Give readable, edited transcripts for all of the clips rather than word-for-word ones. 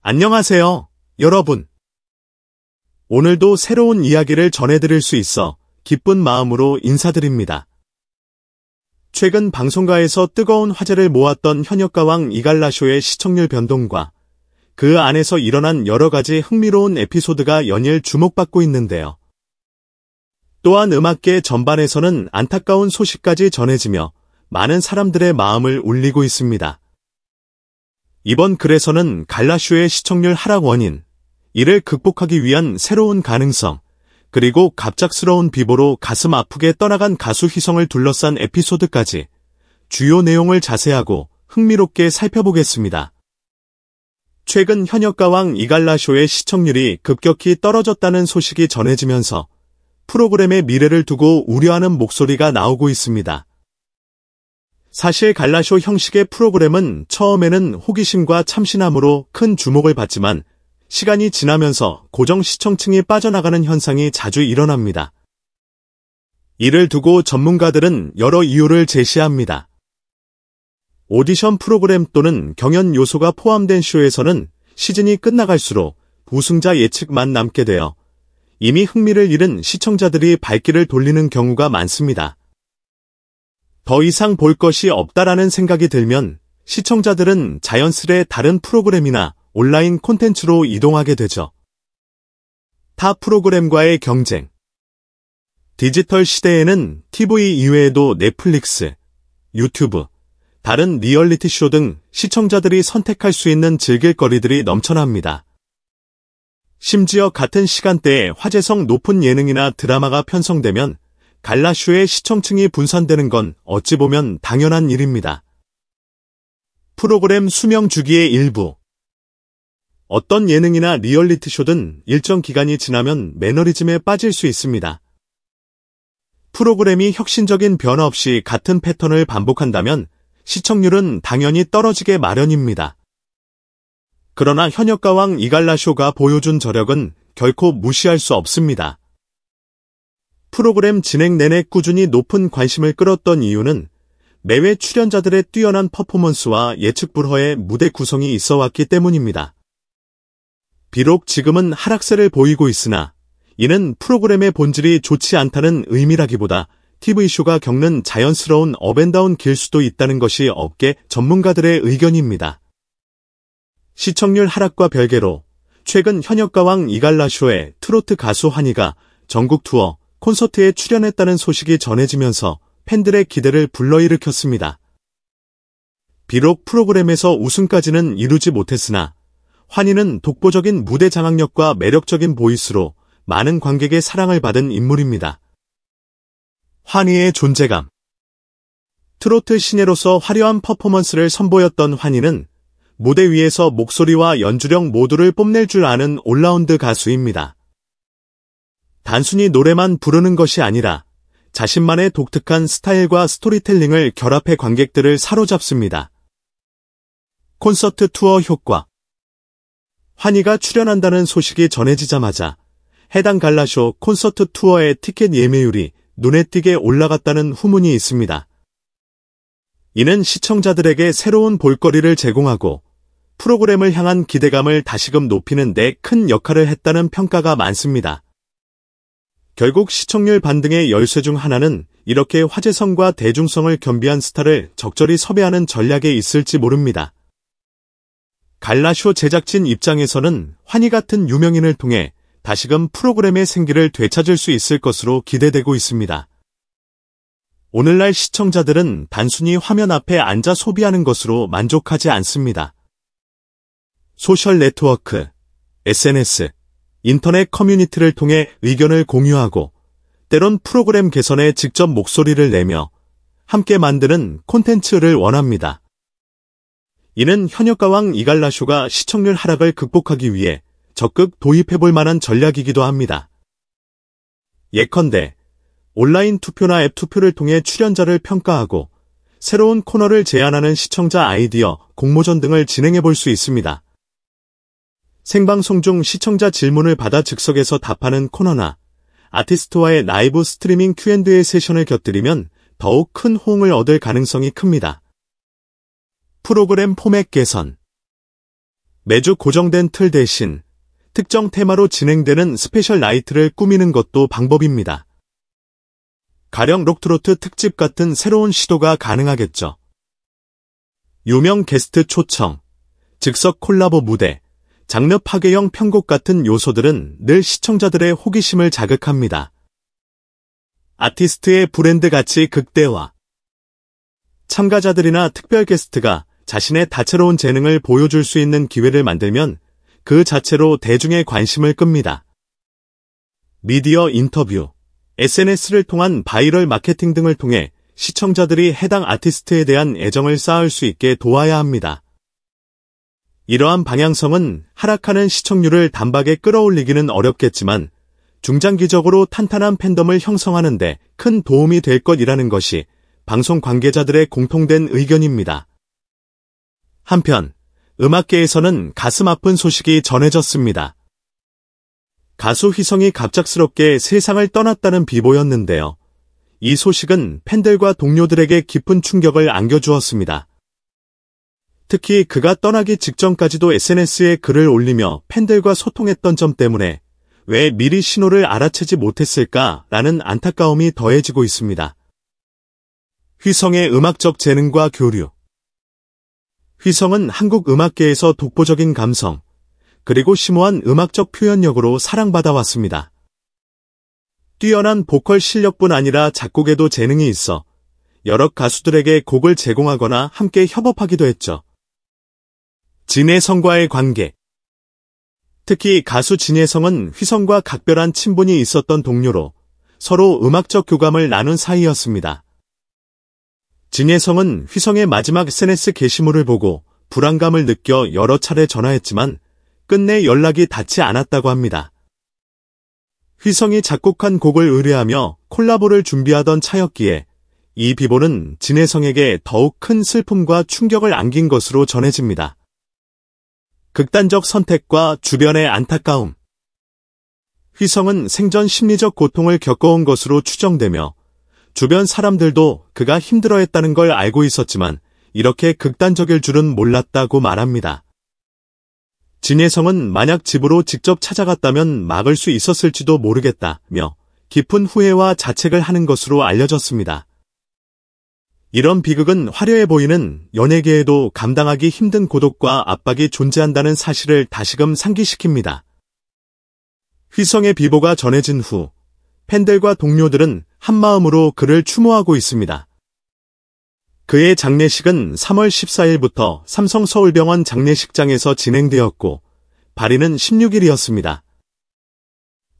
안녕하세요, 여러분. 오늘도 새로운 이야기를 전해드릴 수 있어 기쁜 마음으로 인사드립니다. 최근 방송가에서 뜨거운 화제를 모았던 현역가왕 이갈라쇼의 시청률 변동과 그 안에서 일어난 여러 가지 흥미로운 에피소드가 연일 주목받고 있는데요. 또한 음악계 전반에서는 안타까운 소식까지 전해지며 많은 사람들의 마음을 울리고 있습니다. 이번 글에서는 갈라쇼의 시청률 하락 원인, 이를 극복하기 위한 새로운 가능성, 그리고 갑작스러운 비보로 가슴 아프게 떠나간 가수 희성을 둘러싼 에피소드까지 주요 내용을 자세하고 흥미롭게 살펴보겠습니다. 최근 현역가왕 이갈라쇼의 시청률이 급격히 떨어졌다는 소식이 전해지면서 프로그램의 미래를 두고 우려하는 목소리가 나오고 있습니다. 사실 갈라쇼 형식의 프로그램은 처음에는 호기심과 참신함으로 큰 주목을 받지만 시간이 지나면서 고정 시청층이 빠져나가는 현상이 자주 일어납니다. 이를 두고 전문가들은 여러 이유를 제시합니다. 오디션 프로그램 또는 경연 요소가 포함된 쇼에서는 시즌이 끝나갈수록 우승자 예측만 남게 되어 이미 흥미를 잃은 시청자들이 발길을 돌리는 경우가 많습니다. 더 이상 볼 것이 없다라는 생각이 들면 시청자들은 자연스레 다른 프로그램이나 온라인 콘텐츠로 이동하게 되죠. 타 프로그램과의 경쟁. 디지털 시대에는 TV 이외에도 넷플릭스, 유튜브, 다른 리얼리티 쇼 등 시청자들이 선택할 수 있는 즐길거리들이 넘쳐납니다. 심지어 같은 시간대에 화제성 높은 예능이나 드라마가 편성되면 갈라쇼의 시청층이 분산되는 건 어찌 보면 당연한 일입니다. 프로그램 수명 주기의 일부. 어떤 예능이나 리얼리티 쇼든 일정 기간이 지나면 매너리즘에 빠질 수 있습니다. 프로그램이 혁신적인 변화 없이 같은 패턴을 반복한다면 시청률은 당연히 떨어지게 마련입니다. 그러나 현역가왕 이갈라쇼가 보여준 저력은 결코 무시할 수 없습니다. 프로그램 진행 내내 꾸준히 높은 관심을 끌었던 이유는 매회 출연자들의 뛰어난 퍼포먼스와 예측 불허의 무대 구성이 있어왔기 때문입니다. 비록 지금은 하락세를 보이고 있으나 이는 프로그램의 본질이 좋지 않다는 의미라기보다 TV쇼가 겪는 자연스러운 업앤다운 길 수도 있다는 것이 업계 전문가들의 의견입니다. 시청률 하락과 별개로 최근 현역가왕 이갈라쇼의 트로트 가수 환희가 전국 투어, 콘서트에 출연했다는 소식이 전해지면서 팬들의 기대를 불러일으켰습니다. 비록 프로그램에서 우승까지는 이루지 못했으나 환희는 독보적인 무대 장악력과 매력적인 보이스로 많은 관객의 사랑을 받은 인물입니다. 환희의 존재감. 트로트 신예로서 화려한 퍼포먼스를 선보였던 환희는 무대 위에서 목소리와 연주력 모두를 뽐낼 줄 아는 올라운드 가수입니다. 단순히 노래만 부르는 것이 아니라 자신만의 독특한 스타일과 스토리텔링을 결합해 관객들을 사로잡습니다. 콘서트 투어 효과. 환희가 출연한다는 소식이 전해지자마자 해당 갈라쇼 콘서트 투어의 티켓 예매율이 눈에 띄게 올라갔다는 후문이 있습니다. 이는 시청자들에게 새로운 볼거리를 제공하고 프로그램을 향한 기대감을 다시금 높이는 데 큰 역할을 했다는 평가가 많습니다. 결국 시청률 반등의 열쇠 중 하나는 이렇게 화제성과 대중성을 겸비한 스타를 적절히 섭외하는 전략에 있을지 모릅니다. 갈라쇼 제작진 입장에서는 환희 같은 유명인을 통해 다시금 프로그램의 생기를 되찾을 수 있을 것으로 기대되고 있습니다. 오늘날 시청자들은 단순히 화면 앞에 앉아 소비하는 것으로 만족하지 않습니다. 소셜 네트워크, SNS, 인터넷 커뮤니티를 통해 의견을 공유하고 때론 프로그램 개선에 직접 목소리를 내며 함께 만드는 콘텐츠를 원합니다. 이는 현역가왕 이갈라쇼가 시청률 하락을 극복하기 위해 적극 도입해볼 만한 전략이기도 합니다. 예컨대 온라인 투표나 앱 투표를 통해 출연자를 평가하고 새로운 코너를 제안하는 시청자 아이디어, 공모전 등을 진행해볼 수 있습니다. 생방송 중 시청자 질문을 받아 즉석에서 답하는 코너나 아티스트와의 라이브 스트리밍 Q&A 세션을 곁들이면 더욱 큰 호응을 얻을 가능성이 큽니다. 프로그램 포맷 개선. 매주 고정된 틀 대신 특정 테마로 진행되는 스페셜 나이트를 꾸미는 것도 방법입니다. 가령 록트로트 특집 같은 새로운 시도가 가능하겠죠. 유명 게스트 초청, 즉석 콜라보 무대, 장르 파괴형 편곡 같은 요소들은 늘 시청자들의 호기심을 자극합니다. 아티스트의 브랜드 가치 극대화. 참가자들이나 특별 게스트가 자신의 다채로운 재능을 보여줄 수 있는 기회를 만들면 그 자체로 대중의 관심을 끕니다. 미디어 인터뷰, SNS를 통한 바이럴 마케팅 등을 통해 시청자들이 해당 아티스트에 대한 애정을 쌓을 수 있게 도와야 합니다. 이러한 방향성은 하락하는 시청률을 단박에 끌어올리기는 어렵겠지만 중장기적으로 탄탄한 팬덤을 형성하는 데 큰 도움이 될 것이라는 것이 방송 관계자들의 공통된 의견입니다. 한편 음악계에서는 가슴 아픈 소식이 전해졌습니다. 가수 휘성이 갑작스럽게 세상을 떠났다는 비보였는데요. 이 소식은 팬들과 동료들에게 깊은 충격을 안겨주었습니다. 특히 그가 떠나기 직전까지도 SNS에 글을 올리며 팬들과 소통했던 점 때문에 왜 미리 신호를 알아채지 못했을까라는 안타까움이 더해지고 있습니다. 휘성의 음악적 재능과 교류. 휘성은 한국 음악계에서 독보적인 감성, 그리고 심오한 음악적 표현력으로 사랑받아왔습니다. 뛰어난 보컬 실력뿐 아니라 작곡에도 재능이 있어 여러 가수들에게 곡을 제공하거나 함께 협업하기도 했죠. 진혜성과의 관계. 특히 가수 진혜성은 휘성과 각별한 친분이 있었던 동료로 서로 음악적 교감을 나눈 사이였습니다. 진혜성은 휘성의 마지막 SNS 게시물을 보고 불안감을 느껴 여러 차례 전화했지만 끝내 연락이 닿지 않았다고 합니다. 휘성이 작곡한 곡을 의뢰하며 콜라보를 준비하던 차였기에 이 비보는 진혜성에게 더욱 큰 슬픔과 충격을 안긴 것으로 전해집니다. 극단적 선택과 주변의 안타까움. 휘성은 생전 심리적 고통을 겪어온 것으로 추정되며 주변 사람들도 그가 힘들어했다는 걸 알고 있었지만 이렇게 극단적일 줄은 몰랐다고 말합니다. 진혜성은 만약 집으로 직접 찾아갔다면 막을 수 있었을지도 모르겠다며 깊은 후회와 자책을 하는 것으로 알려졌습니다. 이런 비극은 화려해 보이는 연예계에도 감당하기 힘든 고독과 압박이 존재한다는 사실을 다시금 상기시킵니다. 휘성의 비보가 전해진 후 팬들과 동료들은 한마음으로 그를 추모하고 있습니다. 그의 장례식은 3월 14일부터 삼성서울병원 장례식장에서 진행되었고 발인은 16일이었습니다.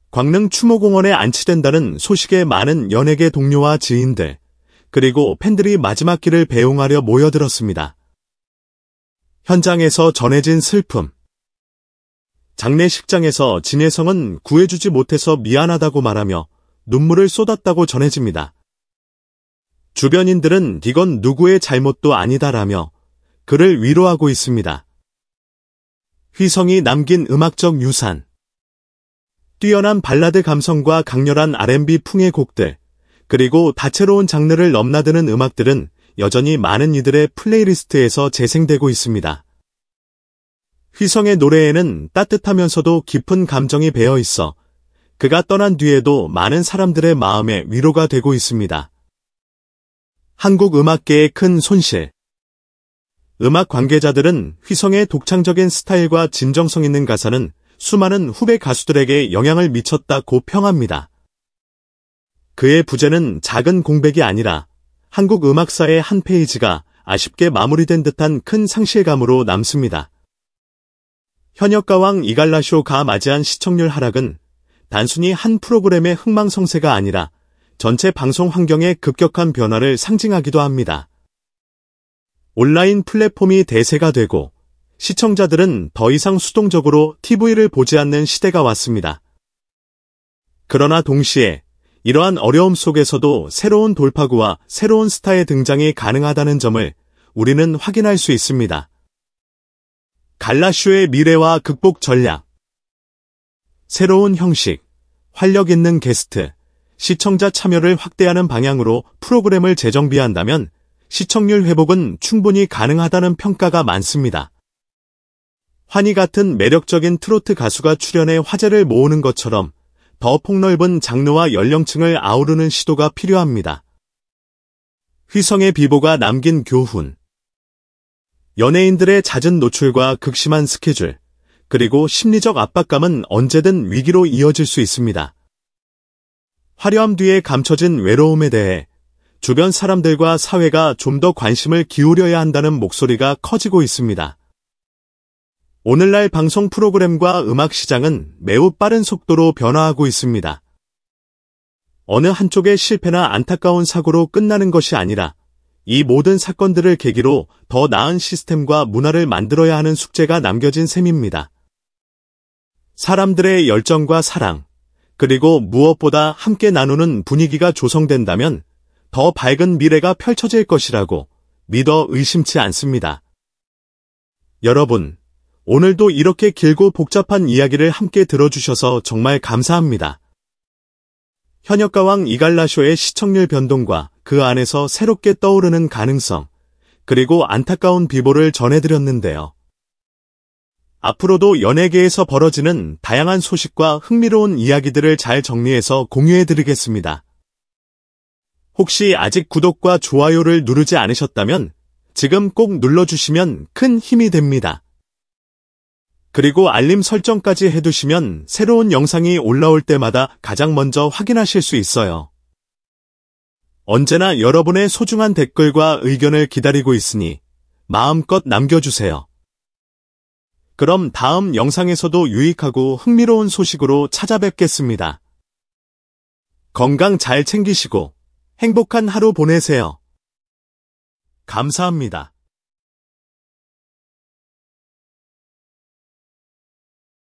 광릉 추모공원에 안치된다는 소식에 많은 연예계 동료와 지인들, 그리고 팬들이 마지막 길을 배웅하려 모여들었습니다. 현장에서 전해진 슬픔. 장례식장에서 진혜성은 구해주지 못해서 미안하다고 말하며 눈물을 쏟았다고 전해집니다. 주변인들은 이건 누구의 잘못도 아니다라며 그를 위로하고 있습니다. 휘성이 남긴 음악적 유산. 뛰어난 발라드 감성과 강렬한 R&B 풍의 곡들, 그리고 다채로운 장르를 넘나드는 음악들은 여전히 많은 이들의 플레이리스트에서 재생되고 있습니다. 휘성의 노래에는 따뜻하면서도 깊은 감정이 배어 있어 그가 떠난 뒤에도 많은 사람들의 마음에 위로가 되고 있습니다. 한국 음악계의 큰 손실. 음악 관계자들은 휘성의 독창적인 스타일과 진정성 있는 가사는 수많은 후배 가수들에게 영향을 미쳤다고 평합니다. 그의 부재는 작은 공백이 아니라 한국 음악사의 한 페이지가 아쉽게 마무리된 듯한 큰 상실감으로 남습니다. 현역가왕 이갈라쇼가 맞이한 시청률 하락은 단순히 한 프로그램의 흥망성쇠가 아니라 전체 방송 환경의 급격한 변화를 상징하기도 합니다. 온라인 플랫폼이 대세가 되고 시청자들은 더 이상 수동적으로 TV를 보지 않는 시대가 왔습니다. 그러나 동시에 이러한 어려움 속에서도 새로운 돌파구와 새로운 스타의 등장이 가능하다는 점을 우리는 확인할 수 있습니다. 갈라쇼의 미래와 극복 전략. 새로운 형식, 활력 있는 게스트, 시청자 참여를 확대하는 방향으로 프로그램을 재정비한다면 시청률 회복은 충분히 가능하다는 평가가 많습니다. 환희 같은 매력적인 트로트 가수가 출연해 화제를 모으는 것처럼 더 폭넓은 장르와 연령층을 아우르는 시도가 필요합니다. 휘성의 비보가 남긴 교훈. 연예인들의 잦은 노출과 극심한 스케줄, 그리고 심리적 압박감은 언제든 위기로 이어질 수 있습니다. 화려함 뒤에 감춰진 외로움에 대해 주변 사람들과 사회가 좀 더 관심을 기울여야 한다는 목소리가 커지고 있습니다. 오늘날 방송 프로그램과 음악 시장은 매우 빠른 속도로 변화하고 있습니다. 어느 한쪽의 실패나 안타까운 사고로 끝나는 것이 아니라 이 모든 사건들을 계기로 더 나은 시스템과 문화를 만들어야 하는 숙제가 남겨진 셈입니다. 사람들의 열정과 사랑, 그리고 무엇보다 함께 나누는 분위기가 조성된다면 더 밝은 미래가 펼쳐질 것이라고 믿어 의심치 않습니다. 여러분, 오늘도 이렇게 길고 복잡한 이야기를 함께 들어주셔서 정말 감사합니다. 현역가왕 이갈라쇼의 시청률 변동과 그 안에서 새롭게 떠오르는 가능성, 그리고 안타까운 비보를 전해드렸는데요. 앞으로도 연예계에서 벌어지는 다양한 소식과 흥미로운 이야기들을 잘 정리해서 공유해드리겠습니다. 혹시 아직 구독과 좋아요를 누르지 않으셨다면 지금 꼭 눌러주시면 큰 힘이 됩니다. 그리고 알림 설정까지 해두시면 새로운 영상이 올라올 때마다 가장 먼저 확인하실 수 있어요. 언제나 여러분의 소중한 댓글과 의견을 기다리고 있으니 마음껏 남겨주세요. 그럼 다음 영상에서도 유익하고 흥미로운 소식으로 찾아뵙겠습니다. 건강 잘 챙기시고 행복한 하루 보내세요. 감사합니다.